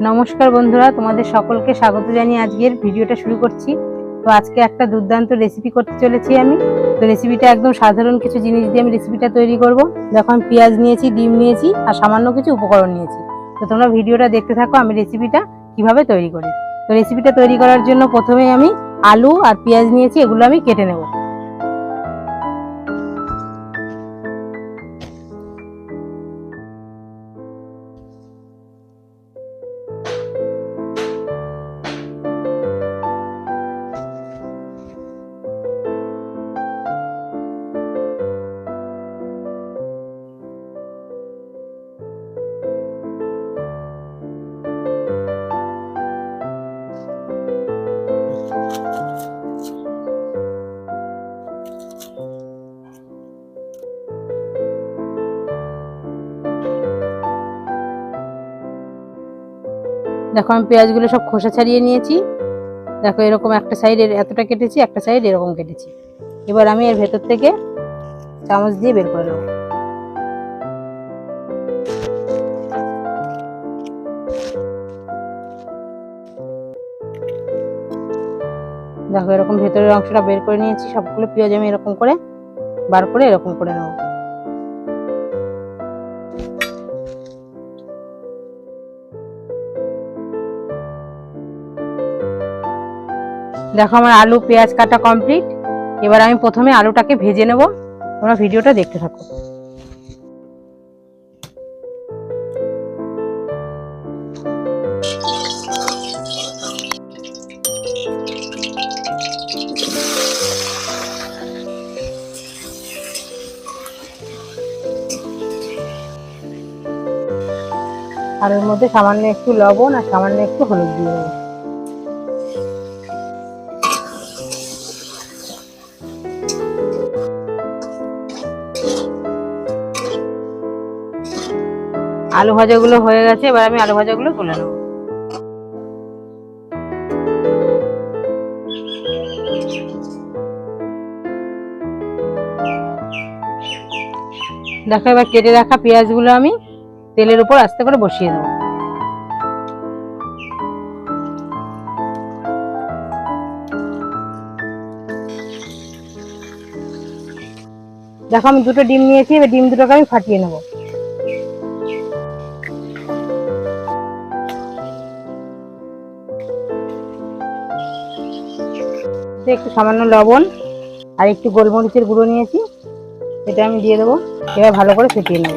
নমস্কার বন্ধুরা, তোমাদের সকলকে স্বাগত জানিয়ে আজকের ভিডিওটা শুরু করছি। তো আজকে একটা দুর্দান্ত রেসিপি করতে চলেছি আমি। তো রেসিপিটা একদম সাধারণ কিছু জিনিস দিয়ে আমি রেসিপিটা তৈরি করব। দেখো আমি পেঁয়াজ নিয়েছি, ডিম নিয়েছি আর সামান্য কিছু উপকরণ নিয়েছি। তো তোমরা ভিডিওটা দেখতে থাকো আমি রেসিপিটা কিভাবে তৈরি করি। তো রেসিপিটা তৈরি করার জন্য প্রথমে আমি আলু আর পেঁয়াজ নিয়েছি, এগুলো আমি কেটে নেব। দেখো আমি পেঁয়াজগুলো সব খোসা ছাড়িয়ে নিয়েছি। দেখো এরকম একটা সাইড এতটা কেটেছি, একটা সাইড এরকম কেটেছি। এবার আমি এর ভেতর থেকে চামচ দিয়ে বের করে নেব। দেখো এরকম ভেতরের অংশটা বের করে নিয়েছি। সবগুলো পেঁয়াজ আমি এরকম করে বার করে এরকম করে নেব। দেখো আমার আলু পেঁয়াজ কাটা কমপ্লিট। এবার আমি প্রথমে আলুটাকে ভেজে নেব। তোমরা ভিডিওটা দেখতে থাকো। আর এর মধ্যে সামান্য একটু লবণ আর সামান্য একটু হলুদ দিয়ে দেবো। আলু ভাজাগুলো হয়ে গেছে, এবার আমি আলু ভাজাগুলো তুলে নেব। দেখো এবার কেটে রাখা পেঁয়াজগুলো আমি তেলের উপর আস্তে করে বসিয়ে দেবো। দেখো আমি দুটো ডিম নিয়েছি, এবার ডিম দুটোকে আমি ফাটিয়ে নেব। একটু সামান্য লবণ আর একটু গোলমরিচের গুঁড়ো নিয়েছি, এটা আমি দিয়ে দেবো। এবার ভালো করে ফেটিয়ে নেব।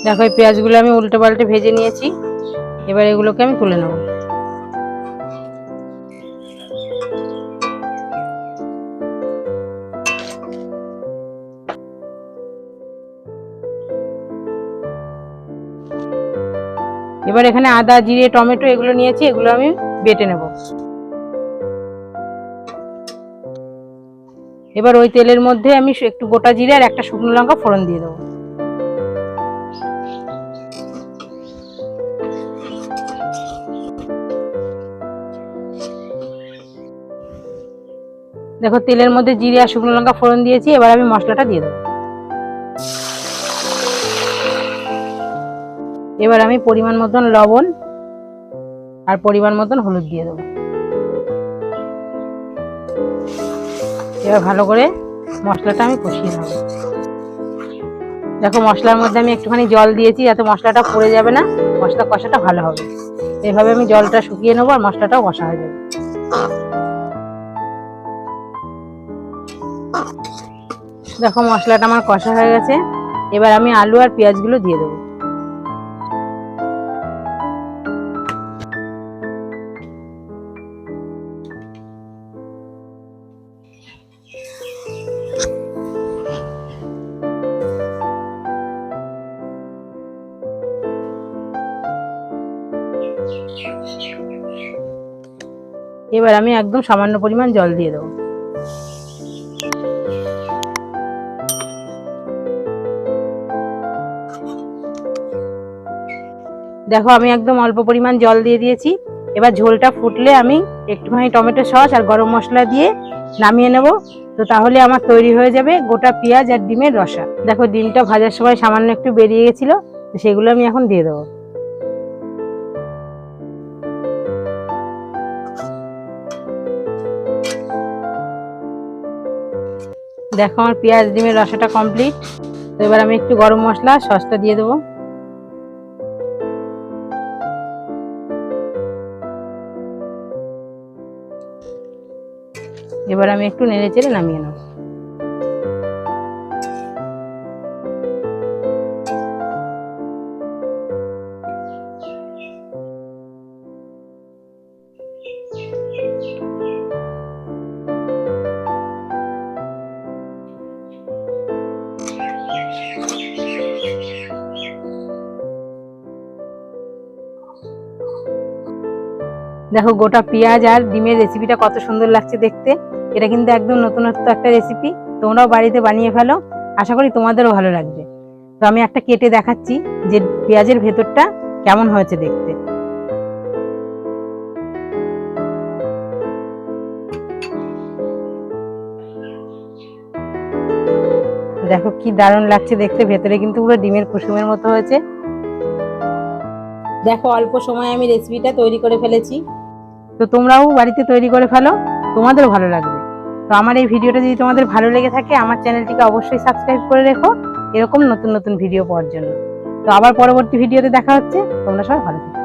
দেখো এই পেঁয়াজগুলো আমি উল্টে পাল্টে ভেজে নিয়েছি। এবার এগুলোকে আমি তুলে নেব। এবার এখানে আদা জিরে টমেটো এগুলো নিয়েছি, এগুলো আমি বেটে নেব। এবার ওই তেলের মধ্যে আমি একটু গোটা জিরে আর একটা শুকনো লঙ্কা ফোড়ন দিয়ে দেবো। দেখো তেলের মধ্যে জিরে আর শুকনো লঙ্কা ফোড়ন দিয়েছি। এবার আমি মশলাটা দিয়ে দেবো। এবার আমি পরিমাণ মতন লবণ আর পরিমাণ মতন হলুদ দিয়ে দেবো। এবার ভালো করে মশলাটা আমি কষিয়ে নেব। দেখো মশলার মধ্যে আমি একটুখানি জল দিয়েছি, যাতে মশলাটা পুড়ে যাবে না, মশলা কষাটা ভালো হবে। এইভাবে আমি জলটা শুকিয়ে নেবো আর মশলাটাও কষা হয়ে যাবে। দেখো মশলাটা আমার কষা হয়ে গেছে। এবার আমি আলু আর পেঁয়াজগুলো দিয়ে দেবো। এবার আমি একদম সামান্য পরিমাণ জল দিয়ে দেবো। দেখো আমি একদম অল্প পরিমাণ জল দিয়ে দিয়েছি। এবার ঝোলটা ফুটলে আমি একটুখানি টমেটো সস আর গরম মশলা দিয়ে নামিয়ে নেব। তো তাহলে আমার তৈরি হয়ে যাবে গোটা পেঁয়াজ আর ডিমের রসা। দেখো ডিমটা ভাজার সময় সামান্য একটু বেরিয়ে গেছিল, তো সেগুলো আমি এখন দিয়ে দেবো। দেখো আমার পেঁয়াজ ডিমের রসাটা কমপ্লিট। তো এবার আমি একটু গরম মশলা সসটা দিয়ে দেবো। এবার আমি একটু নেড়ে চেড়ে নামিয়ে নেব। দেখো গোটা পেঁয়াজ আর ডিমের রেসিপিটা কত সুন্দর লাগছে দেখতে। এটা কিন্তু একদম নতুনত্ব একটা রেসিপি, তোমরাও বাড়িতে বানিয়ে ফেলো, আশা করি তোমাদেরও ভালো লাগবে। তো আমি একটা কেটে দেখাচ্ছি যে পেঁয়াজের ভেতরটা কেমন হয়েছে দেখতে। দেখো কি দারুণ লাগছে দেখতে, ভেতরে কিন্তু পুরো ডিমের কুসুমের মতো হয়েছে। দেখো অল্প সময়ে আমি রেসিপিটা তৈরি করে ফেলেছি। তো তোমরাও বাড়িতে তৈরি করে ফেলো, তোমাদেরও ভালো লাগবে। তো আমার এই ভিডিওটা যদি তোমাদের ভালো লেগে থাকে, আমার চ্যানেলটিকে অবশ্যই সাবস্ক্রাইব করে রেখো এরকম নতুন নতুন ভিডিও পাওয়ার জন্য। তো আবার পরবর্তী ভিডিওতে দেখা হচ্ছে। তোমরা সবাই ভালো থেকো।